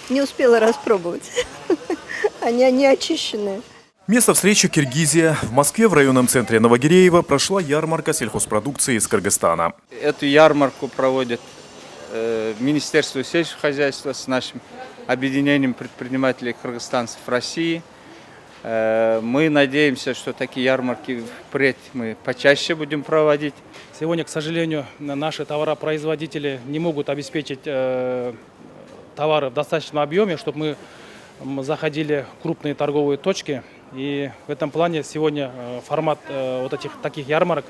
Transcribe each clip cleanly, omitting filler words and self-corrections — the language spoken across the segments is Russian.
Не успела распробовать. Они очищенные. Место встречи Киргизия. В Москве в районном центре Новогиреево прошла ярмарка сельхозпродукции из Кыргызстана. Эту ярмарку проводит Министерство сельского хозяйства с нашим объединением предпринимателей кыргызстанцев России. Мы надеемся, что такие ярмарки впредь мы почаще будем проводить. Сегодня, к сожалению, наши товаропроизводители не могут обеспечить товары в достаточном объеме, чтобы мы заходили в крупные торговые точки. И в этом плане сегодня формат таких ярмарок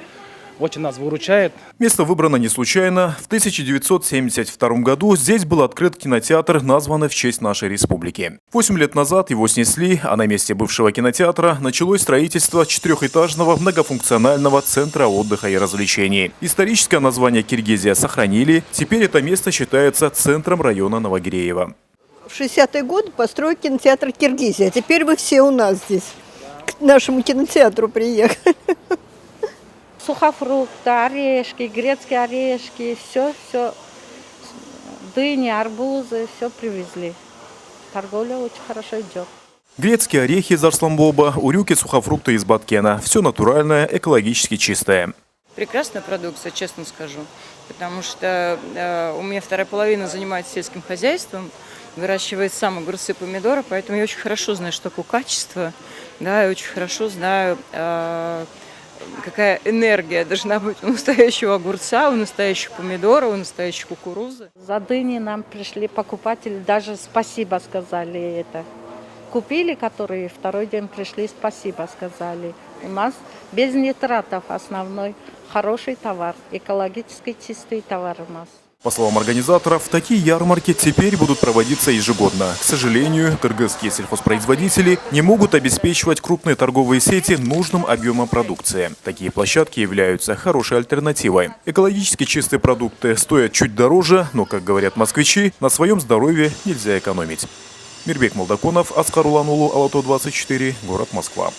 очень нас выручает. Место выбрано не случайно. В 1972 году здесь был открыт кинотеатр, названный в честь нашей республики. 8 лет назад его снесли, а на месте бывшего кинотеатра началось строительство четырехэтажного многофункционального центра отдыха и развлечений. Историческое название Киргизия сохранили. Теперь это место считается центром района Новогиреево. В 60-й год построил кинотеатр «Киргизия». Теперь вы все у нас здесь, к нашему кинотеатру приехали. Сухофрукты, орешки, грецкие орешки, все, дыни, арбузы, все привезли. Торговля очень хорошо идет. Грецкие орехи из Арсланбоба, урюки, сухофрукты из Баткена. Все натуральное, экологически чистое. Прекрасная продукция, честно скажу. Потому что у меня вторая половина занимается сельским хозяйством, выращивает сам огурцы и помидоры, поэтому я очень хорошо знаю, что такое качество, да, и очень хорошо знаю, какая энергия должна быть у настоящего огурца, у настоящего помидора, у настоящей кукурузы. За дыни нам пришли покупатели, даже спасибо сказали это. Купили, которые второй день пришли, спасибо сказали. У нас без нитратов основной хороший товар, экологически чистый товар у нас. По словам организаторов, такие ярмарки теперь будут проводиться ежегодно. К сожалению, кыргызские сельхозпроизводители не могут обеспечивать крупные торговые сети нужным объемом продукции. Такие площадки являются хорошей альтернативой. Экологически чистые продукты стоят чуть дороже, но, как говорят москвичи, на своем здоровье нельзя экономить. Мирбек Молдаконов, Аскар Уланулу, Алато 24, город Москва.